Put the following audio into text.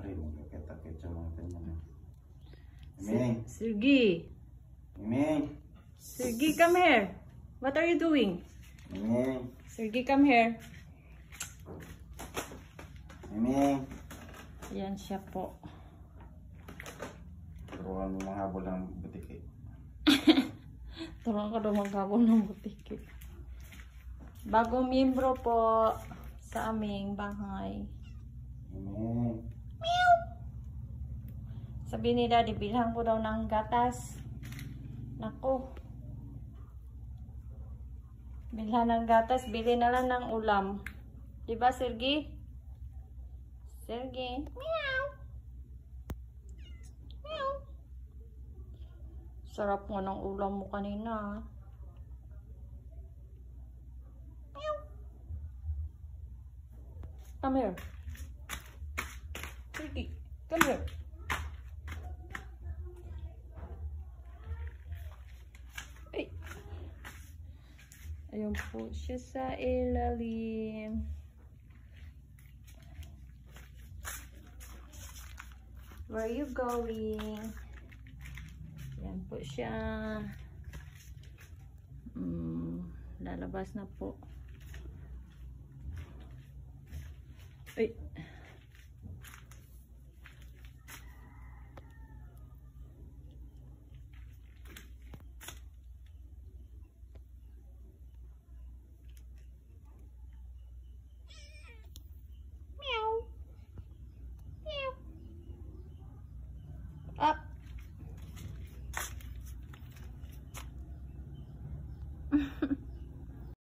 Ari, magkakit-akit sa mga kanya. Miming! Sergi! Miming! Sergi, come here! What are you doing? Miming! Sergi, come here. Miming! Ayan siya po. Turuan mo manghabol ng butiki. Turuan ka daw maghabol ng butiki. Bagong miyembro po sa aming bahay. Miming! Meow! Sabi ni Daddy, bilhan ko daw ng gatas. Nako. Bilhan ng gatas, bili na lang ng ulam. Diba, Sergi? Sergi? Meow! Meow! Sarap nga ng ulam mo kanina. Meow! Come here. Sergi, come here. Ay! Ayun po siya sa ilalim. Where are you going? Yan po siya. Lalabas na po. Ay!